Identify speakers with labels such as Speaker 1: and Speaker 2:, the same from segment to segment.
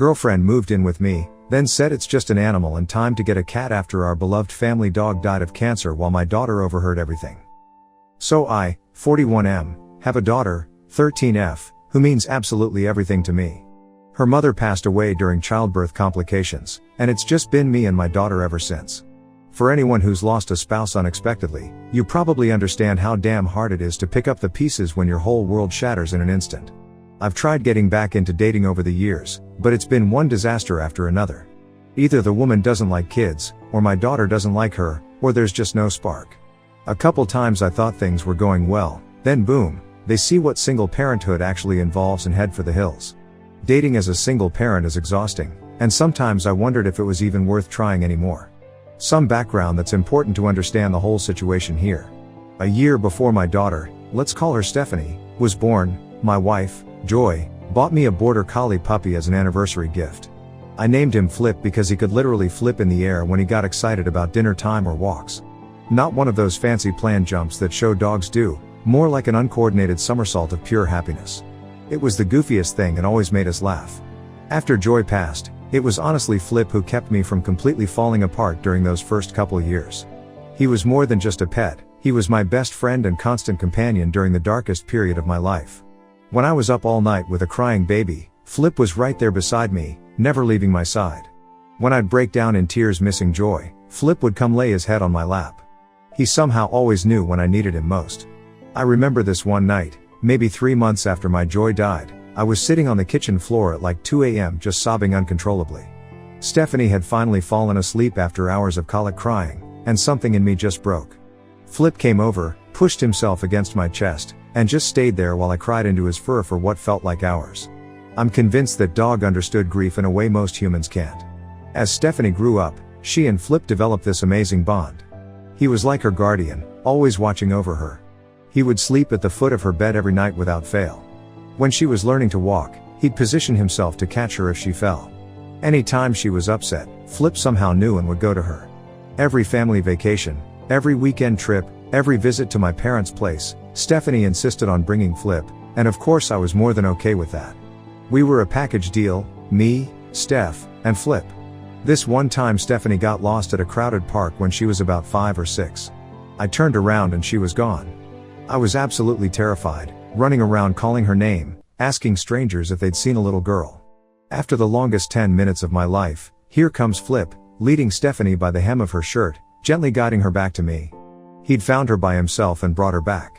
Speaker 1: Girlfriend moved in with me, then said it's just an animal and time to get a cat after our beloved family dog died of cancer while my daughter overheard everything. So I, 41M, have a daughter, 13F, who means absolutely everything to me. Her mother passed away during childbirth complications, and it's just been me and my daughter ever since. For anyone who's lost a spouse unexpectedly, you probably understand how damn hard it is to pick up the pieces when your whole world shatters in an instant. I've tried getting back into dating over the years, but it's been one disaster after another. Either the woman doesn't like kids, or my daughter doesn't like her, or there's just no spark. A couple times I thought things were going well, then boom, they see what single parenthood actually involves and head for the hills. Dating as a single parent is exhausting, and sometimes I wondered if it was even worth trying anymore. Some background that's important to understand the whole situation here. A year before my daughter, let's call her Stephanie, was born, my wife, Joy, bought me a border collie puppy as an anniversary gift. I named him Flip because he could literally flip in the air when he got excited about dinner time or walks. Not one of those fancy planned jumps that show dogs do, more like an uncoordinated somersault of pure happiness. It was the goofiest thing and always made us laugh. After Joy passed, it was honestly Flip who kept me from completely falling apart during those first couple years. He was more than just a pet, he was my best friend and constant companion during the darkest period of my life. When I was up all night with a crying baby, Flip was right there beside me, never leaving my side. When I'd break down in tears missing Joy, Flip would come lay his head on my lap. He somehow always knew when I needed him most. I remember this one night, maybe 3 months after my Joy died, I was sitting on the kitchen floor at like 2 a.m. just sobbing uncontrollably. Stephanie had finally fallen asleep after hours of colic crying, and something in me just broke. Flip came over, pushed himself against my chest, and just stayed there while I cried into his fur for what felt like hours. I'm convinced that dog understood grief in a way most humans can't. As Stephanie grew up, she and Flip developed this amazing bond. He was like her guardian, always watching over her. He would sleep at the foot of her bed every night without fail. When she was learning to walk, he'd position himself to catch her if she fell. Anytime she was upset, Flip somehow knew and would go to her. Every family vacation, every weekend trip, every visit to my parents' place, Stephanie insisted on bringing Flip, and of course I was more than okay with that. We were a package deal, me, Steph, and Flip. This one time Stephanie got lost at a crowded park when she was about 5 or 6. I turned around and she was gone. I was absolutely terrified, running around calling her name, asking strangers if they'd seen a little girl. After the longest 10 minutes of my life, here comes Flip, leading Stephanie by the hem of her shirt, gently guiding her back to me. He'd found her by himself and brought her back.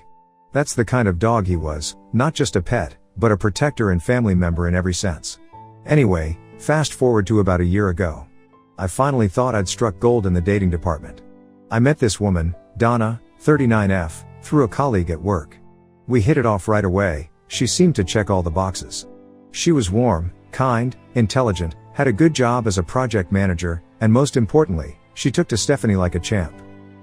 Speaker 1: That's the kind of dog he was, not just a pet, but a protector and family member in every sense. Anyway, fast forward to about a year ago. I finally thought I'd struck gold in the dating department. I met this woman, Donna, 39F, through a colleague at work. We hit it off right away, she seemed to check all the boxes. She was warm, kind, intelligent, had a good job as a project manager, and most importantly, she took to Stephanie like a champ.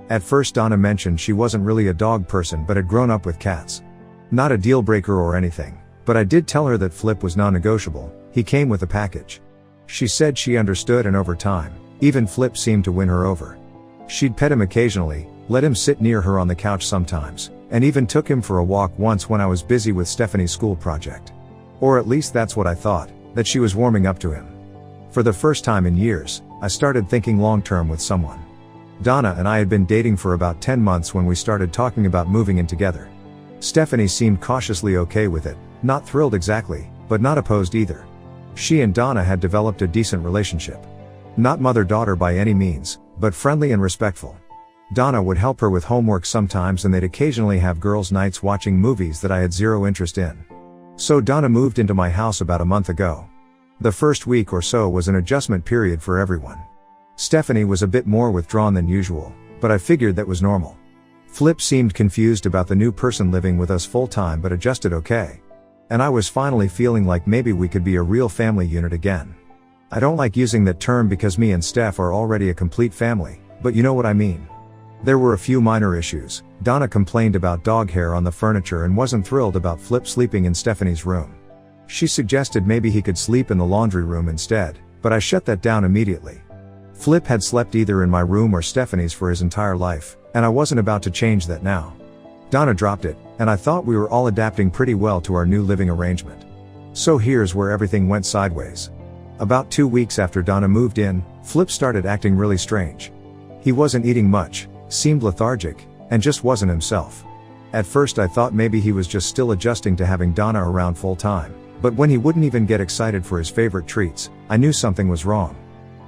Speaker 1: At first Donna mentioned she wasn't really a dog person but had grown up with cats. Not a deal breaker or anything, but I did tell her that Flip was non-negotiable, he came with a package. She said she understood and over time, even Flip seemed to win her over. She'd pet him occasionally, let him sit near her on the couch sometimes, and even took him for a walk once when I was busy with Stephanie's school project. Or at least that's what I thought, that she was warming up to him. For the first time in years, I started thinking long-term with someone. Donna and I had been dating for about 10 months when we started talking about moving in together. Stephanie seemed cautiously okay with it, not thrilled exactly, but not opposed either. She and Donna had developed a decent relationship. Not mother-daughter by any means, but friendly and respectful. Donna would help her with homework sometimes and they'd occasionally have girls' nights watching movies that I had zero interest in. So Donna moved into my house about a month ago. The first week or so was an adjustment period for everyone. Stephanie was a bit more withdrawn than usual, but I figured that was normal. Flip seemed confused about the new person living with us full-time but adjusted okay. And I was finally feeling like maybe we could be a real family unit again. I don't like using that term because me and Steph are already a complete family, but you know what I mean. There were a few minor issues. Donna complained about dog hair on the furniture and wasn't thrilled about Flip sleeping in Stephanie's room. She suggested maybe he could sleep in the laundry room instead, but I shut that down immediately. Flip had slept either in my room or Stephanie's for his entire life, and I wasn't about to change that now. Donna dropped it, and I thought we were all adapting pretty well to our new living arrangement. So here's where everything went sideways. About 2 weeks after Donna moved in, Flip started acting really strange. He wasn't eating much, seemed lethargic, and just wasn't himself. At first I thought maybe he was just still adjusting to having Donna around full time, but when he wouldn't even get excited for his favorite treats, I knew something was wrong.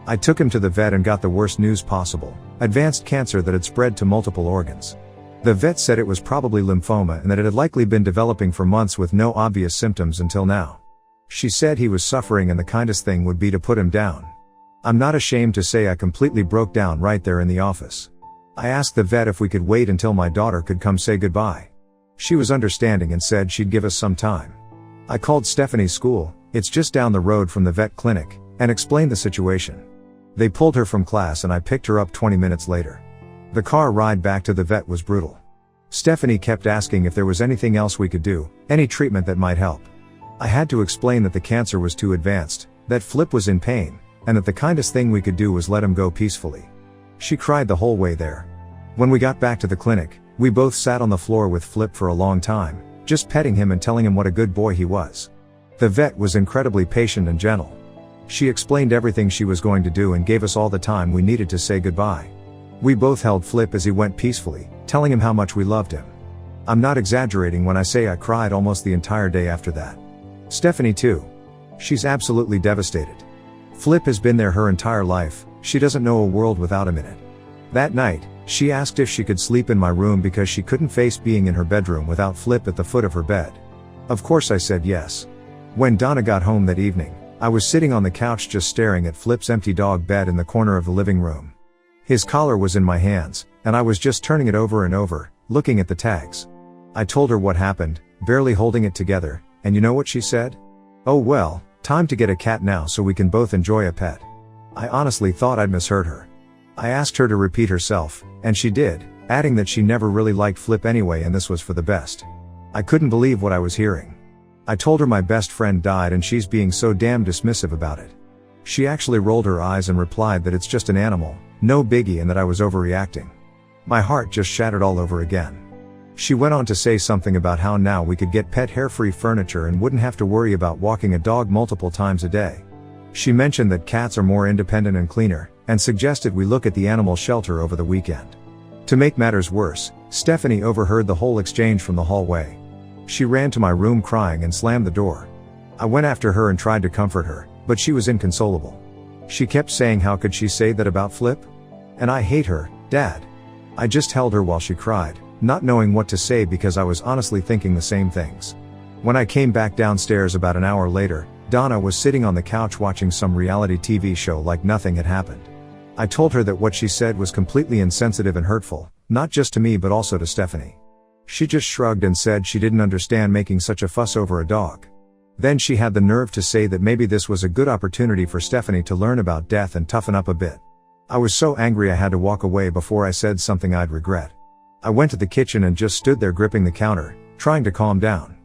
Speaker 1: I took him to the vet and got the worst news possible: advanced cancer that had spread to multiple organs. The vet said it was probably lymphoma and that it had likely been developing for months with no obvious symptoms until now. She said he was suffering and the kindest thing would be to put him down. I'm not ashamed to say I completely broke down right there in the office. I asked the vet if we could wait until my daughter could come say goodbye. She was understanding and said she'd give us some time. I called Stephanie's school, it's just down the road from the vet clinic, and explained the situation. They pulled her from class and I picked her up 20 minutes later. The car ride back to the vet was brutal. Stephanie kept asking if there was anything else we could do, any treatment that might help. I had to explain that the cancer was too advanced, that Flip was in pain, and that the kindest thing we could do was let him go peacefully. She cried the whole way there. When we got back to the clinic, we both sat on the floor with Flip for a long time, just petting him and telling him what a good boy he was. The vet was incredibly patient and gentle. She explained everything she was going to do and gave us all the time we needed to say goodbye. We both held Flip as he went peacefully, telling him how much we loved him. I'm not exaggerating when I say I cried almost the entire day after that. Stephanie too. She's absolutely devastated. Flip has been there her entire life, she doesn't know a world without him in it. That night, she asked if she could sleep in my room because she couldn't face being in her bedroom without Flip at the foot of her bed. Of course I said yes. When Donna got home that evening, I was sitting on the couch just staring at Flip's empty dog bed in the corner of the living room. His collar was in my hands, and I was just turning it over and over, looking at the tags. I told her what happened, barely holding it together, and you know what she said? "Oh well, time to get a cat now so we can both enjoy a pet." I honestly thought I'd misheard her. I asked her to repeat herself, and she did, adding that she never really liked Flip anyway and this was for the best. I couldn't believe what I was hearing. I told her my best friend died and she's being so damn dismissive about it. She actually rolled her eyes and replied that it's just an animal, no biggie, and that I was overreacting. My heart just shattered all over again. She went on to say something about how now we could get pet hair-free furniture and wouldn't have to worry about walking a dog multiple times a day. She mentioned that cats are more independent and cleaner, and suggested we look at the animal shelter over the weekend. To make matters worse, Stephanie overheard the whole exchange from the hallway. She ran to my room crying and slammed the door. I went after her and tried to comfort her, but she was inconsolable. She kept saying how could she say that about Flip? And I hate her, Dad. I just held her while she cried, not knowing what to say because I was honestly thinking the same things. When I came back downstairs about an hour later, Donna was sitting on the couch watching some reality TV show like nothing had happened. I told her that what she said was completely insensitive and hurtful, not just to me but also to Stephanie. She just shrugged and said she didn't understand making such a fuss over a dog. Then she had the nerve to say that maybe this was a good opportunity for Stephanie to learn about death and toughen up a bit. I was so angry I had to walk away before I said something I'd regret. I went to the kitchen and just stood there gripping the counter, trying to calm down.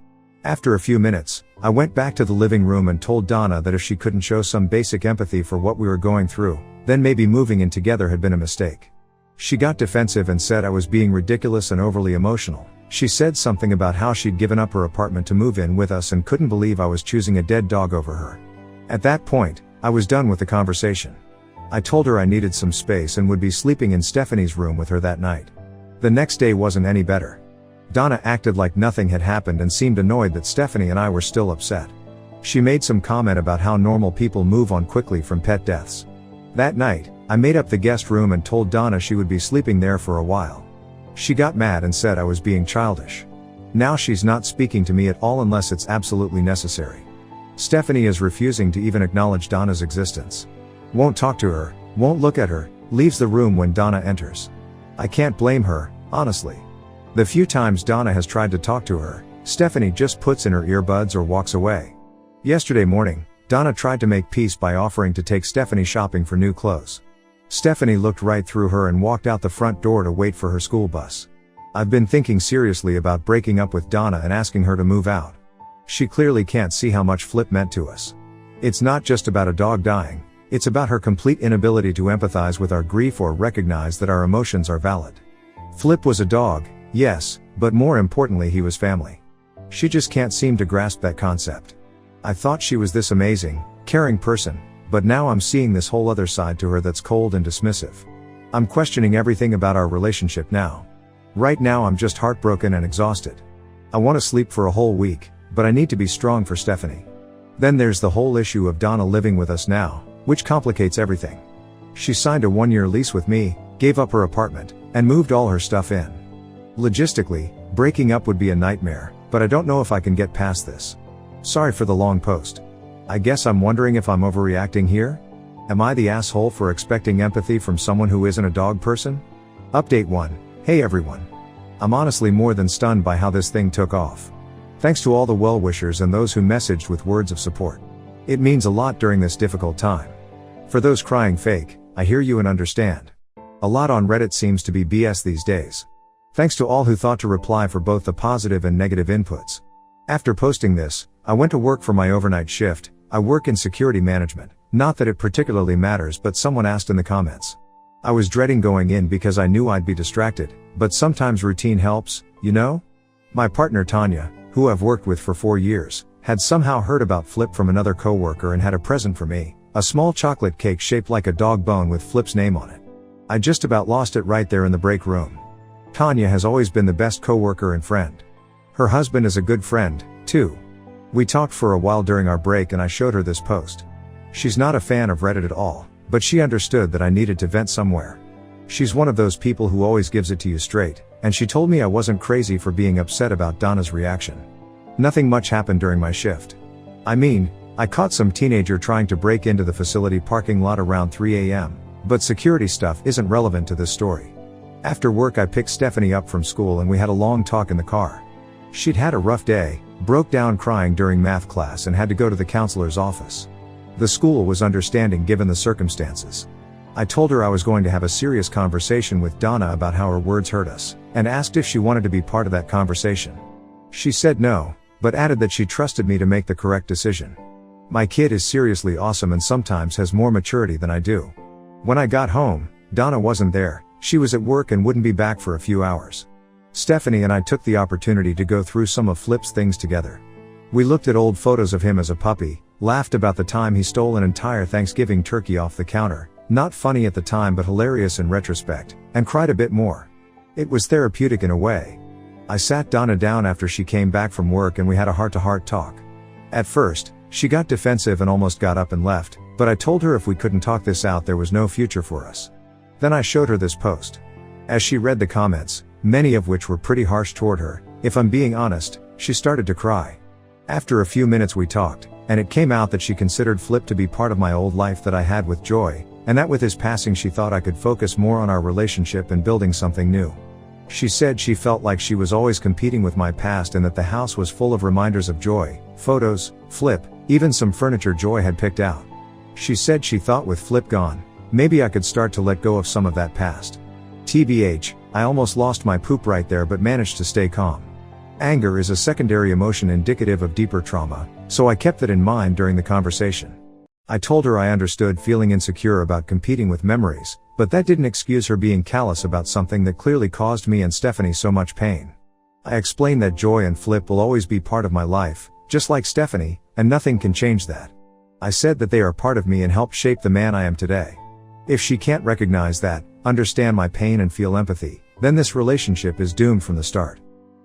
Speaker 1: After a few minutes, I went back to the living room and told Donna that if she couldn't show some basic empathy for what we were going through, then maybe moving in together had been a mistake. She got defensive and said I was being ridiculous and overly emotional. She said something about how she'd given up her apartment to move in with us and couldn't believe I was choosing a dead dog over her. At that point, I was done with the conversation. I told her I needed some space and would be sleeping in Stephanie's room with her that night. The next day wasn't any better. Donna acted like nothing had happened and seemed annoyed that Stephanie and I were still upset. She made some comment about how normal people move on quickly from pet deaths. That night, I made up the guest room and told Donna she would be sleeping there for a while. She got mad and said I was being childish. Now she's not speaking to me at all unless it's absolutely necessary. Stephanie is refusing to even acknowledge Donna's existence. Won't talk to her, won't look at her, leaves the room when Donna enters. I can't blame her, honestly. The few times Donna has tried to talk to her, Stephanie just puts in her earbuds or walks away. Yesterday morning, Donna tried to make peace by offering to take Stephanie shopping for new clothes. Stephanie looked right through her and walked out the front door to wait for her school bus. I've been thinking seriously about breaking up with Donna and asking her to move out. She clearly can't see how much Flip meant to us. It's not just about a dog dying, it's about her complete inability to empathize with our grief or recognize that our emotions are valid. Flip was a dog, yes, but more importantly he was family. She just can't seem to grasp that concept. I thought she was this amazing, caring person, but now I'm seeing this whole other side to her that's cold and dismissive. I'm questioning everything about our relationship now. Right now I'm just heartbroken and exhausted. I want to sleep for a whole week, but I need to be strong for Stephanie. Then there's the whole issue of Donna living with us now, which complicates everything. She signed a 1-year lease with me, gave up her apartment, and moved all her stuff in. Logistically, breaking up would be a nightmare, but I don't know if I can get past this. Sorry for the long post. I guess I'm wondering if I'm overreacting here? Am I the asshole for expecting empathy from someone who isn't a dog person? Update 1. Hey everyone. I'm honestly more than stunned by how this thing took off. Thanks to all the well-wishers and those who messaged with words of support. It means a lot during this difficult time. For those crying fake, I hear you and understand. A lot on Reddit seems to be BS these days. Thanks to all who thought to reply for both the positive and negative inputs. After posting this, I went to work for my overnight shift. I work in security management, not that it particularly matters, but someone asked in the comments. I was dreading going in because I knew I'd be distracted, but sometimes routine helps, you know? My partner Tanya, who I've worked with for 4 years, had somehow heard about Flip from another coworker and had a present for me, a small chocolate cake shaped like a dog bone with Flip's name on it. I just about lost it right there in the break room. Tanya has always been the best coworker and friend. Her husband is a good friend, too. We talked for a while during our break and I showed her this post. She's not a fan of Reddit at all, but she understood that I needed to vent somewhere. She's one of those people who always gives it to you straight, and she told me I wasn't crazy for being upset about Donna's reaction. Nothing much happened during my shift. I mean, I caught some teenager trying to break into the facility parking lot around 3 a.m., but security stuff isn't relevant to this story. After work I picked Stephanie up from school and we had a long talk in the car. She'd had a rough day, broke down crying during math class and had to go to the counselor's office. The school was understanding given the circumstances. I told her I was going to have a serious conversation with Donna about how her words hurt us, and asked if she wanted to be part of that conversation. She said no, but added that she trusted me to make the correct decision. My kid is seriously awesome and sometimes has more maturity than I do. When I got home, Donna wasn't there, she was at work and wouldn't be back for a few hours. Stephanie and I took the opportunity to go through some of Flip's things together. We looked at old photos of him as a puppy, laughed about the time he stole an entire Thanksgiving turkey off the counter, not funny at the time but hilarious in retrospect, and cried a bit more. It was therapeutic in a way. I sat Donna down after she came back from work and we had a heart-to-heart talk. At first, she got defensive and almost got up and left, but I told her if we couldn't talk this out there was no future for us. Then I showed her this post. As she read the comments, many of which were pretty harsh toward her, if I'm being honest, she started to cry. After a few minutes we talked, and it came out that she considered Flip to be part of my old life that I had with Joy, and that with his passing she thought I could focus more on our relationship and building something new. She said she felt like she was always competing with my past and that the house was full of reminders of Joy, photos, Flip, even some furniture Joy had picked out. She said she thought with Flip gone, maybe I could start to let go of some of that past. TBH, I almost lost my poop right there but managed to stay calm. Anger is a secondary emotion indicative of deeper trauma, so I kept that in mind during the conversation. I told her I understood feeling insecure about competing with memories, but that didn't excuse her being callous about something that clearly caused me and Stephanie so much pain. I explained that Joy and Flip will always be part of my life, just like Stephanie, and nothing can change that. I said that they are part of me and helped shape the man I am today. If she can't recognize that, understand my pain and feel empathy, then this relationship is doomed from the start.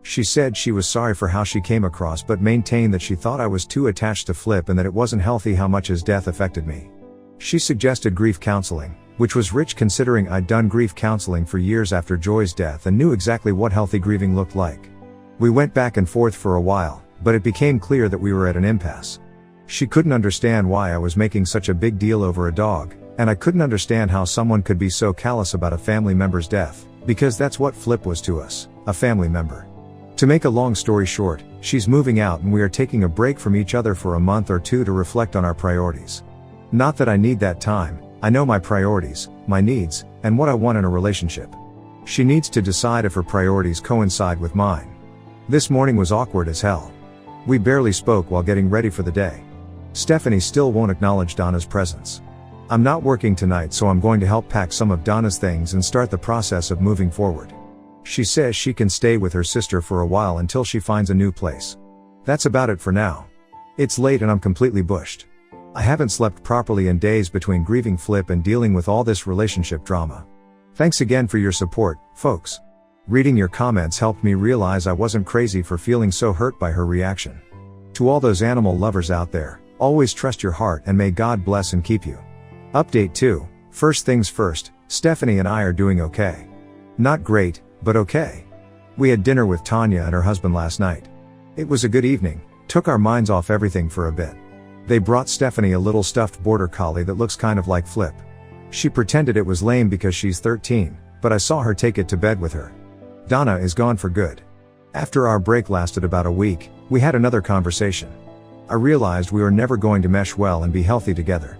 Speaker 1: She said she was sorry for how she came across but maintained that she thought I was too attached to Flip and that it wasn't healthy how much his death affected me. She suggested grief counseling, which was rich considering I'd done grief counseling for years after Joy's death and knew exactly what healthy grieving looked like. We went back and forth for a while, but it became clear that we were at an impasse. She couldn't understand why I was making such a big deal over a dog, and I couldn't understand how someone could be so callous about a family member's death, because that's what Flip was to us, a family member. To make a long story short, she's moving out and we are taking a break from each other for a month or two to reflect on our priorities. Not that I need that time, I know my priorities, my needs, and what I want in a relationship. She needs to decide if her priorities coincide with mine. This morning was awkward as hell. We barely spoke while getting ready for the day. Stephanie still won't acknowledge Donna's presence. I'm not working tonight, so I'm going to help pack some of Donna's things and start the process of moving forward. She says she can stay with her sister for a while until she finds a new place. That's about it for now. It's late and I'm completely bushed. I haven't slept properly in days between grieving Flip and dealing with all this relationship drama. Thanks again for your support, folks. Reading your comments helped me realize I wasn't crazy for feeling so hurt by her reaction. To all those animal lovers out there, always trust your heart and may God bless and keep you. Update 2. First things first, Stephanie and I are doing okay. Not great, but okay. We had dinner with Tanya and her husband last night. It was a good evening, took our minds off everything for a bit. They brought Stephanie a little stuffed border collie that looks kind of like Flip. She pretended it was lame because she's 13, but I saw her take it to bed with her. Donna is gone for good. After our break lasted about a week, we had another conversation. I realized we were never going to mesh well and be healthy together.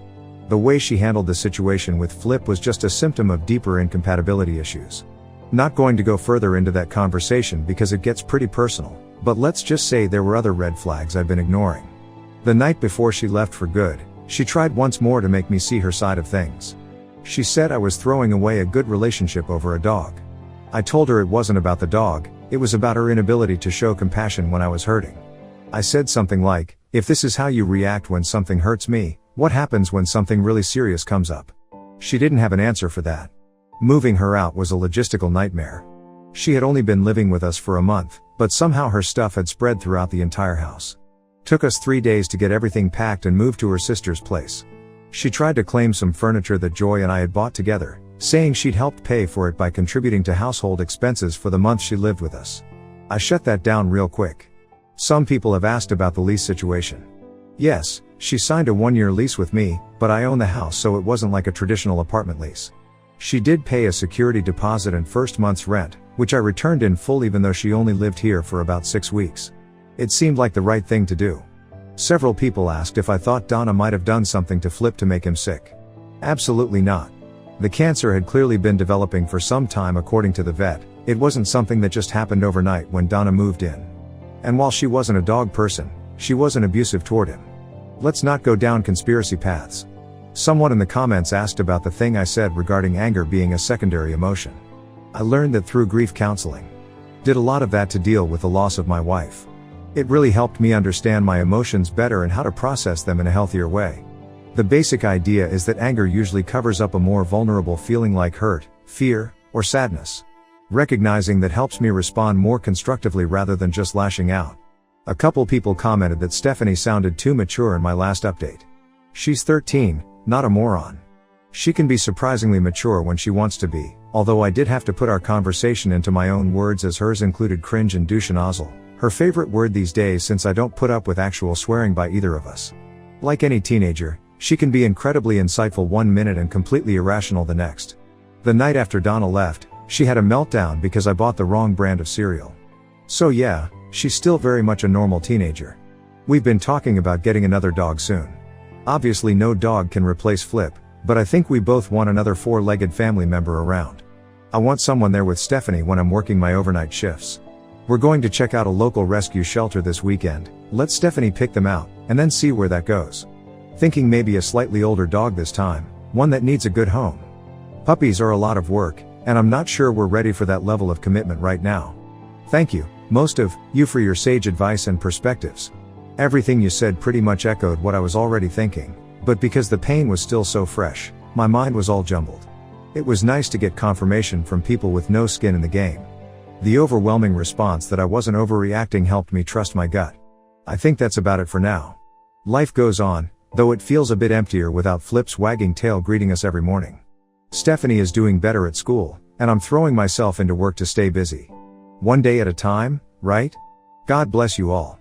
Speaker 1: The way she handled the situation with Flip was just a symptom of deeper incompatibility issues. Not going to go further into that conversation because it gets pretty personal, but let's just say there were other red flags I've been ignoring. The night before she left for good, she tried once more to make me see her side of things. She said I was throwing away a good relationship over a dog. I told her it wasn't about the dog, it was about her inability to show compassion when I was hurting. I said something like, if this is how you react when something hurts me, what happens when something really serious comes up? She didn't have an answer for that. Moving her out was a logistical nightmare. She had only been living with us for a month, but somehow her stuff had spread throughout the entire house. Took us 3 days to get everything packed and moved to her sister's place. She tried to claim some furniture that Joy and I had bought together, saying she'd helped pay for it by contributing to household expenses for the month she lived with us. I shut that down real quick. Some people have asked about the lease situation. Yes, she signed a 1-year lease with me, but I own the house so it wasn't like a traditional apartment lease. She did pay a security deposit and first month's rent, which I returned in full even though she only lived here for about 6 weeks. It seemed like the right thing to do. Several people asked if I thought Donna might have done something to Flip to make him sick. Absolutely not. The cancer had clearly been developing for some time according to the vet. It wasn't something that just happened overnight when Donna moved in. And while she wasn't a dog person, she wasn't abusive toward him. Let's not go down conspiracy paths. Someone in the comments asked about the thing I said regarding anger being a secondary emotion. I learned that through grief counseling. Did a lot of that to deal with the loss of my wife. It really helped me understand my emotions better and how to process them in a healthier way. The basic idea is that anger usually covers up a more vulnerable feeling like hurt, fear, or sadness. Recognizing that helps me respond more constructively rather than just lashing out. A couple people commented that Stephanie sounded too mature in my last update. She's 13, not a moron. She can be surprisingly mature when she wants to be, although I did have to put our conversation into my own words as hers included cringe and douche nozzle, her favorite word these days since I don't put up with actual swearing by either of us. Like any teenager, she can be incredibly insightful 1 minute and completely irrational the next. The night after Donna left, she had a meltdown because I bought the wrong brand of cereal. So yeah, she's still very much a normal teenager. We've been talking about getting another dog soon. Obviously no dog can replace Flip, but I think we both want another 4-legged family member around. I want someone there with Stephanie when I'm working my overnight shifts. We're going to check out a local rescue shelter this weekend, let Stephanie pick them out, and then see where that goes. Thinking maybe a slightly older dog this time, one that needs a good home. Puppies are a lot of work, and I'm not sure we're ready for that level of commitment right now. Thank you, most of you, for your sage advice and perspectives. Everything you said pretty much echoed what I was already thinking, but because the pain was still so fresh, my mind was all jumbled. It was nice to get confirmation from people with no skin in the game. The overwhelming response that I wasn't overreacting helped me trust my gut. I think that's about it for now. Life goes on, though it feels a bit emptier without Flip's wagging tail greeting us every morning. Stephanie is doing better at school, and I'm throwing myself into work to stay busy. One day at a time, right? God bless you all.